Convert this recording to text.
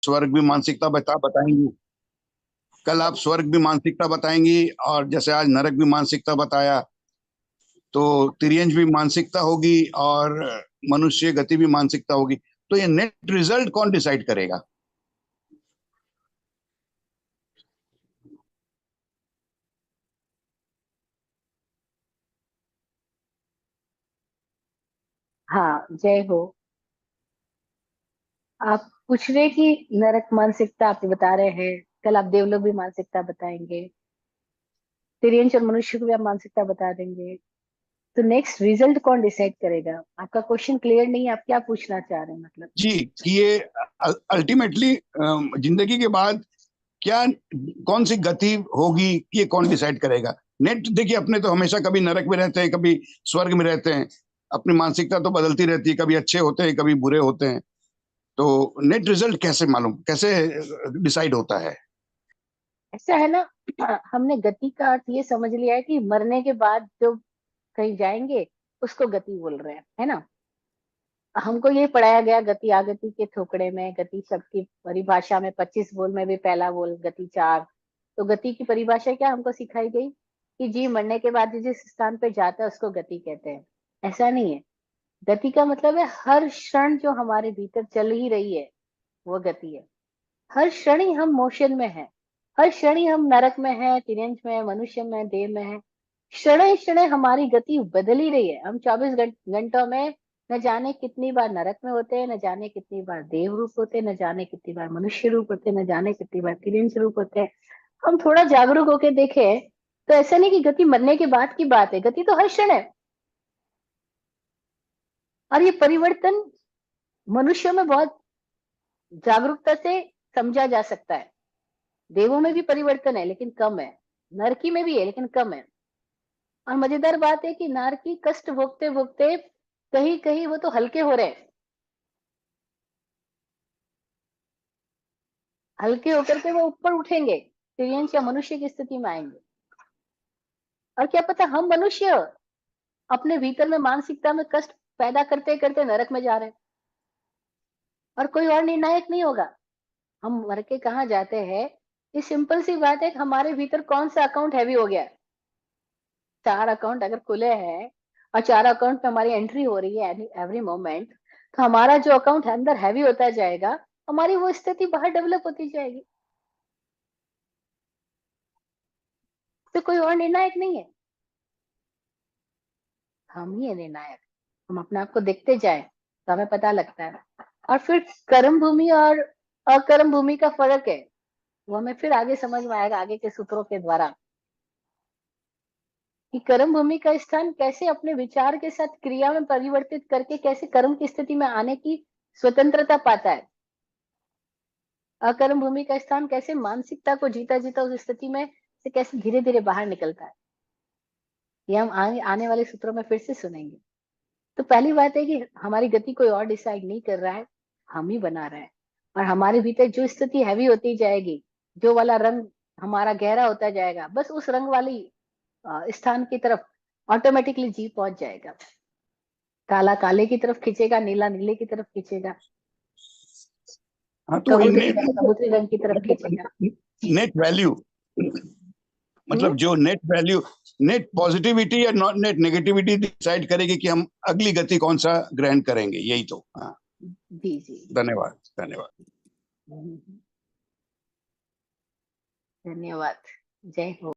स्वर्ग भी मानसिकता बताएंगी, कल आप स्वर्ग भी मानसिकता बताएंगी, और जैसे आज नरक भी मानसिकता बताया, तो तिर्यंज भी मानसिकता होगी और मनुष्य गति भी मानसिकता होगी। तो ये नेट रिजल्ट कौन डिसाइड करेगा? हाँ, जय हो। आप पूछ रहे कि नरक मानसिकता आप बता रहे हैं, कल आप देवलोक भी मानसिकता बताएंगे, तिर्यंच और मनुष्य को भी आप मानसिकता बता देंगे, तो नेक्स्ट रिजल्ट कौन डिसाइड करेगा? आपका क्वेश्चन क्लियर नहीं है, आप क्या पूछना चाह रहे हैं मतलब? जी, कि ये अल्टीमेटली जिंदगी के बाद क्या, कौन सी गति होगी, ये कौन डिसाइड करेगा? नेट देखिए, अपने तो हमेशा कभी नरक में रहते हैं, कभी स्वर्ग में रहते हैं, अपनी मानसिकता तो बदलती रहती है, कभी अच्छे होते हैं, कभी बुरे होते हैं। तो नेट रिजल्ट कैसे मालूम, कैसे डिसाइड होता है? ऐसा है ना, हमने गति का अर्थ ये समझ लिया है कि मरने के बाद जो कहीं जाएंगे उसको गति बोल रहे हैं, है ना। हमको ये पढ़ाया गया गति आगति के थोकड़े में, गति शब्द की परिभाषा में 25 बोल में भी पहला बोल गति चार। तो गति की परिभाषा क्या हमको सिखाई गई कि जी मरने के बाद जिस स्थान पे जाता है उसको गति कहते हैं। ऐसा नहीं है। गति का मतलब है हर क्षण जो हमारे भीतर चल ही रही है वो गति है। हर क्षण ही हम मोशन में है, हर क्षण ही हम नरक में है, तिरंज में है, मनुष्य में, देव में है। क्षण क्षण हमारी गति बदल ही रही है। हम 24 घंटों में न जाने कितनी बार नरक में होते हैं, न जाने कितनी बार देव रूप होते हैं, न जाने कितनी बार मनुष्य रूप होते हैं, न जाने कितनी बार तिरंज रूप होते हैं। हम थोड़ा जागरूक होके देखें तो ऐसा नहीं कि गति मरने के बाद की बात है, गति तो हर क्षण है। और ये परिवर्तन मनुष्यों में बहुत जागरूकता से समझा जा सकता है। देवों में भी परिवर्तन है लेकिन कम है, नरकी में भी है लेकिन कम है। और मजेदार बात है कि नारकी कष्ट भोगते भोगते कहीं कहीं वो तो हल्के हो रहे हैं, हल्के होकर के वो ऊपर उठेंगे, तिर्यंच या मनुष्य की स्थिति में आएंगे। और क्या पता हम मनुष्य अपने भीतर में मानसिकता में कष्ट पैदा करते करते नरक में जा रहे हैं, और कोई और निर्णायक नहीं होगा हम मर के कहाँ जाते हैं। ये सिंपल सी बात है कि हमारे भीतर कौन सा अकाउंट हैवी हो गया है। चार अकाउंट अगर खुले हैं और चार अकाउंट में हमारी एंट्री हो रही है एवरी मोमेंट, तो हमारा जो अकाउंट अंदर हैवी होता जाएगा, हमारी वो स्थिति बाहर डेवलप होती जाएगी। तो कोई और निर्णायक नहीं है, हम ही है निर्णायक। हम अपने आप को देखते जाए तो हमें पता लगता है। और फिर कर्म भूमि और अकर्म भूमि का फर्क है, वो हमें फिर आगे समझ में आएगा आगे के सूत्रों के द्वारा, कि कर्म भूमि का स्थान कैसे अपने विचार के साथ क्रिया में परिवर्तित करके कैसे कर्म की स्थिति में आने की स्वतंत्रता पाता है। अकर्म भूमि का स्थान कैसे मानसिकता को जीता जीता उस स्थिति में से कैसे धीरे धीरे बाहर निकलता है। ये हम आने वाले सूत्रों में फिर से सुनेंगे। तो पहली बात है कि हमारी गति कोई और डिसाइड नहीं कर रहा है, हम ही बना रहे हैं। और हमारे भीतर जो स्थिति हैवी होती जाएगी, जो वाला रंग हमारा गहरा होता जाएगा, बस उस रंग वाली स्थान की तरफ ऑटोमेटिकली जी पहुंच जाएगा। काला काले की तरफ खींचेगा, नीला नीले की तरफ खींचेगा, हाँ, तो वही कबूतरी नेट, रंग कबूतरी रंग की तरफ मतलब खींचेगा। नेट वैल्यू, हम्म। मतलब जो नेट वैल्यू, नेट पॉजिटिविटी या नेट नेगेटिविटी डिसाइड करेगी कि हम अगली गति कौन सा ग्रहण करेंगे, यही तो। हाँ, जी जी। धन्यवाद, धन्यवाद। धन्यवाद। जय हो।